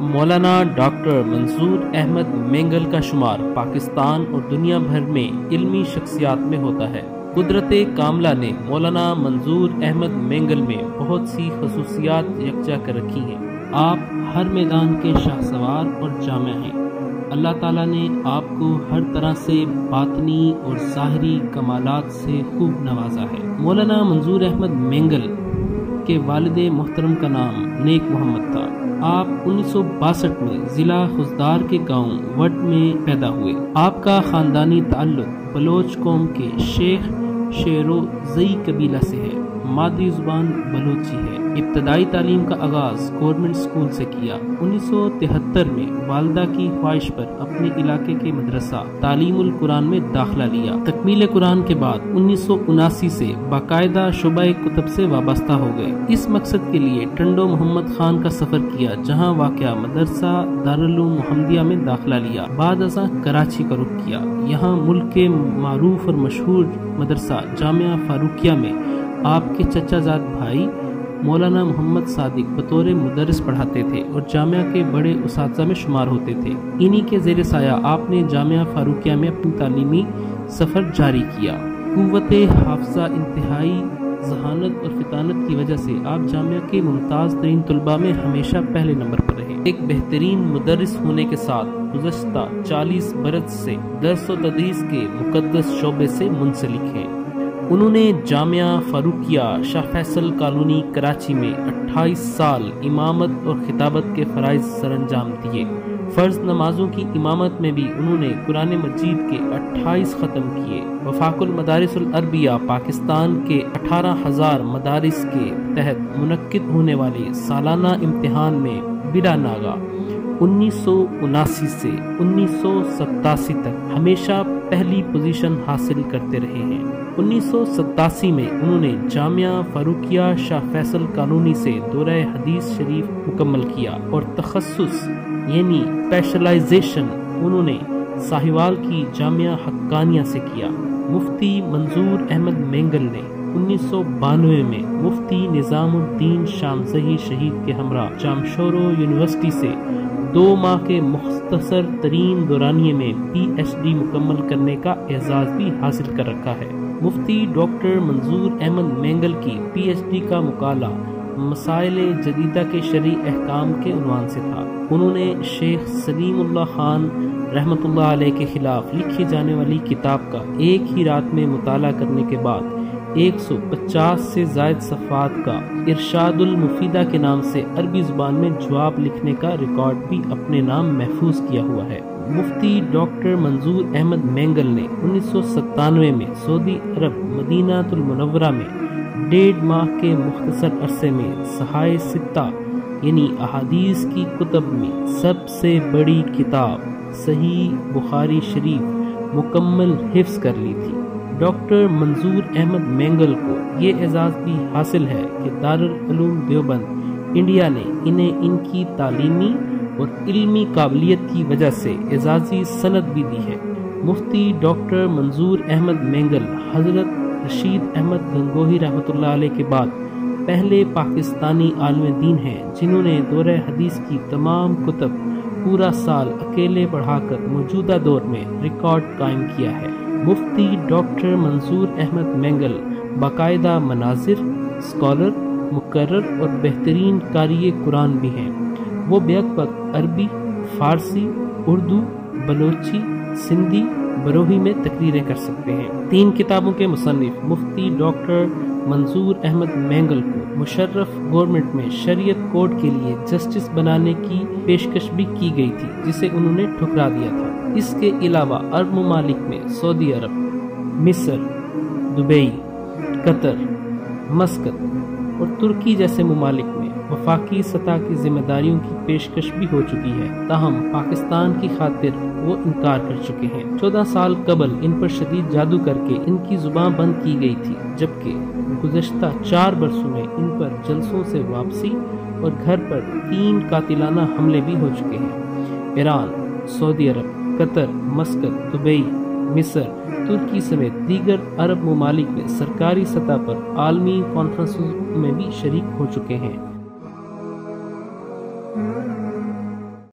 مولانا doctor منظور احمد مینگل کا شمار پاکستان اور دنیا بھر میں علمی شخصیات میں ہوتا ہے۔ قدرت کاملہ نے مولانا منظور احمد مینگل میں بہت سی خصوصیات یکجا کر رکھی ہیں۔ آپ ہر میدان کے شاہ سوار اور جامع ہیں۔ اللہ تعالیٰ نے آپ کو ہر طرح سے باطنی اور ظاہری کمالات سے خوب نوازا ہے۔ مولانا منظور احمد مینگل کے والد محترم کا نام نیک محمد تھا۔ آپ 1962 میں ضلع خضدار کے گاؤں وٹ میں پیدا ہوئے۔ آپ کا خاندانی تعلق بلوچ قوم کے شیخ شیرو زئی قبیلہ سے ہے۔ مادری زبان بلوچی ہے۔ ابتدائی تعلیم کا آغاز گورنمنٹ اسکول سے کیا۔ 1973 میں والدہ کی خواہش پر اپنے علاقے کے مدرسہ تعلیم القرآن میں داخلہ لیا۔ تکمیل قرآن کے بعد 1979 سے باقاعدہ شعبہ کتب سے وابستہ ہو گئے۔ اس مقصد کے لیے ٹنڈو محمد خان کا سفر کیا، جہاں واقع مدرسہ دارالعلوم محمدیہ میں داخلہ لیا۔ بعد ازاں کراچی کا رخ کیا۔ یہاں ملک کے معروف اور مشہور مدرسہ جامعہ فاروقیہ میں آپ کے چچا زاد بھائی مولانا محمد صادق بطور مدرس پڑھاتے تھے اور جامعہ کے بڑے اساتذہ میں شمار ہوتے تھے۔ انہی کے زیر سایہ آپ نے جامعہ فاروقیہ میں اپنی تعلیمی سفر جاری کیا۔ قوت حافظہ، انتہائی ذہانت اور فطانت کی وجہ سے آپ جامعہ کے ممتاز ترین طلباء میں ہمیشہ پہلے نمبر پر رہے۔ ایک بہترین مدرس ہونے کے ساتھ گزشتہ 40 برس سے درس و تدریس کے مقدس شعبے سے منسلک ہیں۔ انہوں نے جامعہ فاروقیہ شاہ فیصل کالونی کراچی میں 28 سال امامت اور خطابت کے فرائض سر انجام دیے۔ فرض نمازوں کی امامت میں بھی انہوں نے قرآن مجید کے 28 ختم کیے۔ وفاق المدارس العربیہ پاکستان کے 18,000 مدارس کے تحت منعقد ہونے والے سالانہ امتحان میں بلا ناغہ 1979 سے 1987 تک ہمیشہ پہلی پوزیشن حاصل کرتے رہے ہیں۔ 1987 میں انہوں نے جامعہ فاروقیہ شاہ فیصل کالونی سے دورہ حدیث شریف مکمل کیا اور تخصص یعنی اسپیشلائزیشن انہوں نے ساہیوال کی جامعہ حقانیہ سے کیا۔ مفتی منظور احمد مینگل نے 1992 میں مفتی نظام الدین شامزہی شہید کے ہمراہ جامشورو یونیورسٹی سے 2 ماہ کے مختصر ترین دورانیے میں PhD مکمل کرنے کا اعزاز بھی حاصل کر رکھا ہے۔ مفتی ڈاکٹر منظور احمد مینگل کی PhD کا مقالہ مسائل جدیدہ کے شرعی احکام کے عنوان سے تھا۔ انہوں نے شیخ سلیم اللہ خان رحمۃ اللہ علیہ کے خلاف لکھی جانے والی کتاب کا ایک ہی رات میں مطالعہ کرنے کے بعد 150 سے زائد صفحات کا ارشاد المفیدہ کے نام سے عربی زبان میں جواب لکھنے کا ریکارڈ بھی اپنے نام محفوظ کیا ہوا ہے۔ مفتی ڈاکٹر منظور احمد مینگل نے 1997 میں سعودی عرب مدینہ المنورہ میں 1.5 ماہ کے مختصر عرصے میں صحائح ستہ یعنی احادیث کی کتب میں سب سے بڑی کتاب صحیح بخاری شریف مکمل حفظ کر لی تھی۔ ڈاکٹر منظور احمد مینگل کو یہ اعزاز بھی حاصل ہے کہ دارالعلوم دیوبند انڈیا نے انہیں ان کی تعلیمی اور علمی قابلیت کی وجہ سے اعزازی سند بھی دی ہے۔ مفتی ڈاکٹر منظور احمد مینگل حضرت رشید احمد گنگوہی رحمۃ اللہ علیہ کے بعد پہلے پاکستانی عالم دین ہیں جنہوں نے دورہ حدیث کی تمام کتب پورا سال اکیلے پڑھا کر موجودہ دور میں ریکارڈ قائم کیا ہے۔ مفتی ڈاکٹر منظور احمد مینگل باقاعدہ مناظر، اسکالر، مقرر اور بہترین قاری قرآن بھی ہیں۔ وہ بیک وقت عربی، فارسی، اردو، بلوچی، سندھی، بروہی میں تقریریں کر سکتے ہیں۔ 3 کتابوں کے مصنف مفتی ڈاکٹر منظور احمد مینگل کو مشرف گورنمنٹ میں شریعت کورٹ کے لیے جسٹس بنانے کی پیشکش بھی کی گئی تھی، جسے انہوں نے ٹھکرا دیا تھا۔ اس کے علاوہ عرب ممالک میں سعودی عرب، مصر، دبئی، قطر، مسقط اور ترکی جیسے ممالک میں وفاقی سطح کی ذمہ داریوں کی پیشکش بھی ہو چکی ہے، تاہم پاکستان کی خاطر وہ انکار کر چکے ہیں۔ 14 سال قبل ان پر شدید جادو کر کے ان کی زبان بند کی گئی تھی، جبکہ گزشتہ 4 برسوں میں ان پر جلسوں سے واپسی اور گھر پر 3 قاتلانہ حملے بھی ہو چکے ہیں۔ ایران، سعودی عرب، قطر، مسقط، دبئی مصر، ترکی سمیت دیگر عرب ممالک میں سرکاری سطح پر عالمی کانفرنسوں میں بھی شریک ہو چکے ہیں۔